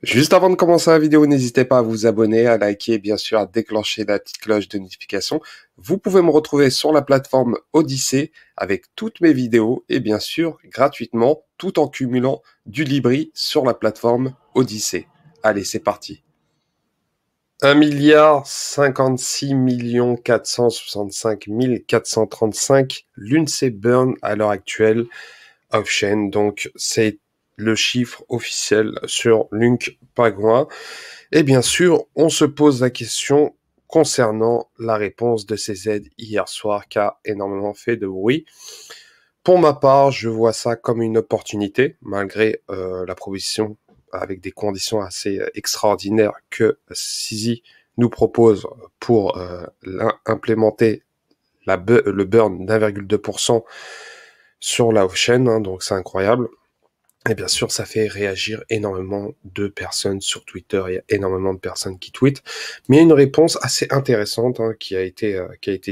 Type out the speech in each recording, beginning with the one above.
Juste avant de commencer la vidéo, n'hésitez pas à vous abonner, à liker et bien sûr à déclencher la petite cloche de notification. Vous pouvez me retrouver sur la plateforme Odyssée avec toutes mes vidéos et bien sûr gratuitement tout en cumulant du Libri sur la plateforme Odyssée. Allez, c'est parti. 1 465 435 l'UNC burn à l'heure actuelle off-chain, donc c'est le chiffre officiel sur Lunk Pagua. Et bien sûr, on se pose la question concernant la réponse de CZ hier soir qui a énormément fait de bruit. Pour ma part, je vois ça comme une opportunité, malgré la proposition avec des conditions assez extraordinaires que CZ nous propose pour implémenter le burn d'1,2% sur la off-chain, hein, donc c'est incroyable. Et bien sûr, ça fait réagir énormément de personnes sur Twitter. Il y a énormément de personnes qui tweetent. Mais il y a une réponse assez intéressante qui a été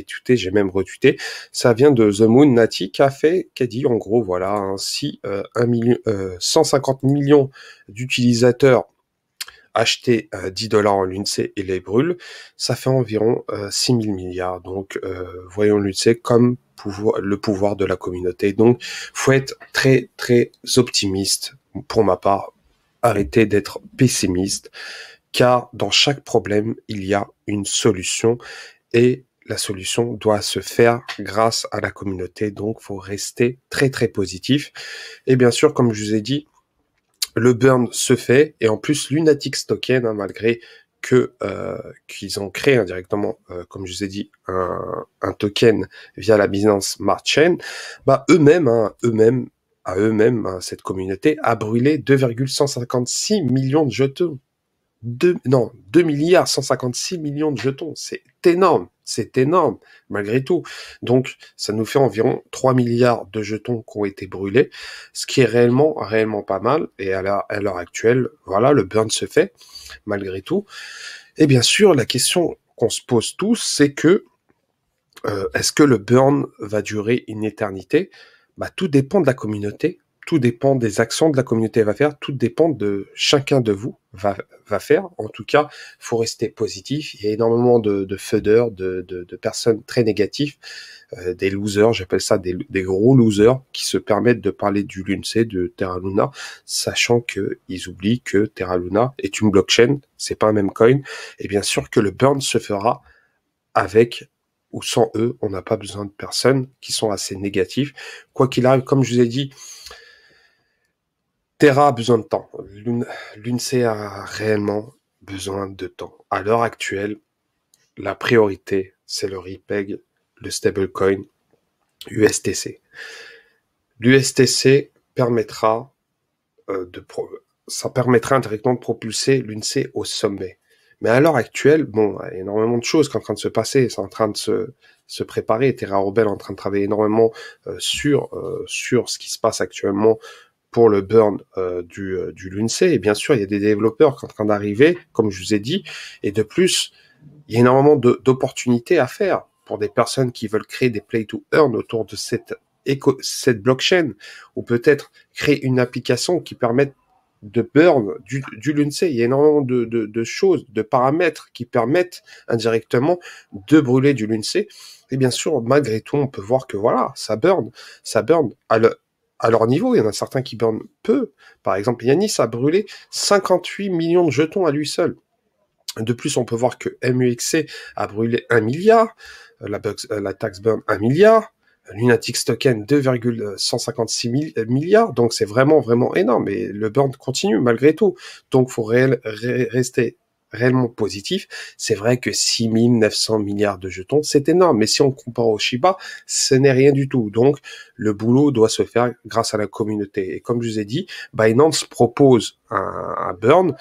tweetée. J'ai même retweeté. Ça vient de The Moon Nati qui a dit en gros, voilà, si 150 millions d'utilisateurs achetaient 10 $ en l'UNC et les brûlent, ça fait environ 6 000 milliards. Donc, voyons l'UNC comme le pouvoir de la communauté. Donc, faut être très, très optimiste. Pour ma part, arrêtez d'être pessimiste, car dans chaque problème, il y a une solution et la solution doit se faire grâce à la communauté. Donc, faut rester très, très positif. Et bien sûr, comme je vous ai dit, le burn se fait, et en plus, Lunatics Token, malgré que qu'ils ont créé indirectement, comme je vous ai dit, un token via la Binance Smart Chain, cette communauté a brûlé 2,156 millions de jetons. 2 milliards 156 millions de jetons, c'est énorme, malgré tout. Donc, ça nous fait environ 3 milliards de jetons qui ont été brûlés, ce qui est réellement pas mal, et à l'heure actuelle, voilà, le burn se fait, malgré tout. Et bien sûr, la question qu'on se pose tous, c'est que, est-ce que le burn va durer une éternité? Tout dépend de la communauté, tout dépend des actions que la communauté va faire, tout dépend de chacun de vous va faire. En tout cas, faut rester positif. Il y a énormément de feudeurs, de personnes très négatives, des losers, j'appelle ça des gros losers, qui se permettent de parler du LUNC, de Terra Luna, sachant qu'ils oublient que Terra Luna est une blockchain, c'est pas un même coin, et bien sûr que le burn se fera avec ou sans eux. On n'a pas besoin de personnes qui sont assez négatives. Quoi qu'il arrive, comme je vous ai dit, Terra a besoin de temps. L'UNC a réellement besoin de temps. À l'heure actuelle, la priorité, c'est le RePeg, le stablecoin USTC. L'USTC permettra ça permettra indirectement de propulser l'UNC au sommet. Mais à l'heure actuelle, bon, il y a énormément de choses qui sont en train de se passer, c'est en train de se préparer. Terra Rebel est en train de travailler énormément sur ce qui se passe actuellement pour le burn du LUNC. Et bien sûr, il y a des développeurs qui sont en train d'arriver, comme je vous ai dit. Et de plus, il y a énormément d'opportunités à faire pour des personnes qui veulent créer des play to earn autour de cette blockchain, ou peut-être créer une application qui permette de burn du LUNC. Il y a énormément de choses, de paramètres qui permettent indirectement de brûler du LUNC. Et bien sûr, malgré tout, on peut voir que voilà, ça burn à leur niveau. Il y en a certains qui burnent peu. Par exemple, Yanis a brûlé 58 millions de jetons à lui seul. De plus, on peut voir que MUXC a brûlé 1 milliard, la tax burn 1 milliard, Lunatics Token 2,156 milliards, donc c'est vraiment, vraiment énorme, et le burn continue malgré tout. Donc, il faut rester réellement positif. C'est vrai que 6 900 milliards de jetons, c'est énorme, mais si on compare au Shiba, ce n'est rien du tout. Donc, le boulot doit se faire grâce à la communauté. Et comme je vous ai dit, Binance propose un burn,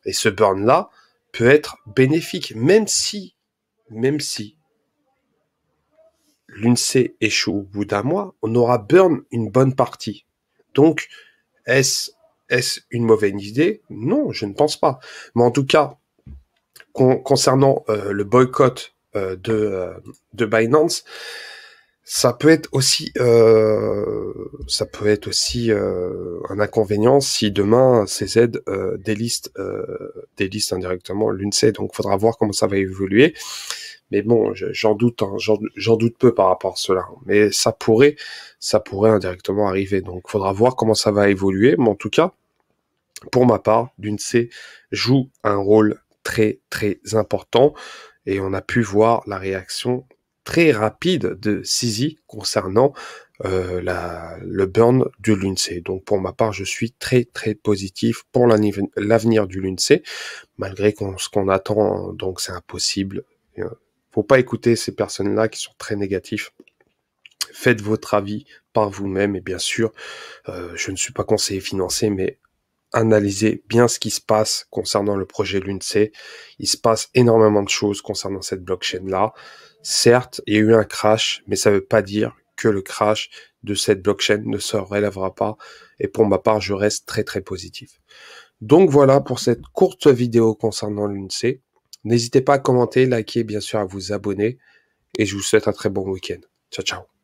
et ce burn-là peut être bénéfique, même si l'UNC échoue au bout d'un mois, on aura burn une bonne partie. Donc, est-ce une mauvaise idée? Non, je ne pense pas. Mais en tout cas, concernant le boycott de Binance, Ça peut être aussi, un inconvénient si demain CZ déliste indirectement l'UNCE. Donc, faudra voir comment ça va évoluer. Mais bon, j'en doute, hein, j'en doute peu par rapport à cela. Mais ça pourrait indirectement arriver. Donc, faudra voir comment ça va évoluer. Mais en tout cas, pour ma part, l'UNCE joue un rôle très très important et on a pu voir la réaction très rapide de Sisi concernant le burn de l'UNCE. Donc pour ma part, je suis très très positif pour l'avenir du l'UNCE, malgré ce qu'on attend, donc c'est impossible. Faut pas écouter ces personnes-là qui sont très négatifs. Faites votre avis par vous-même et bien sûr, je ne suis pas conseiller financier, mais analysez bien ce qui se passe concernant le projet l'UNCE. Il se passe énormément de choses concernant cette blockchain-là. Certes, il y a eu un crash, mais ça ne veut pas dire que le crash de cette blockchain ne se relèvera pas. Et pour ma part, je reste très très positif. Donc voilà pour cette courte vidéo concernant l'UNCE. N'hésitez pas à commenter, liker, bien sûr à vous abonner. Et je vous souhaite un très bon week-end. Ciao, ciao.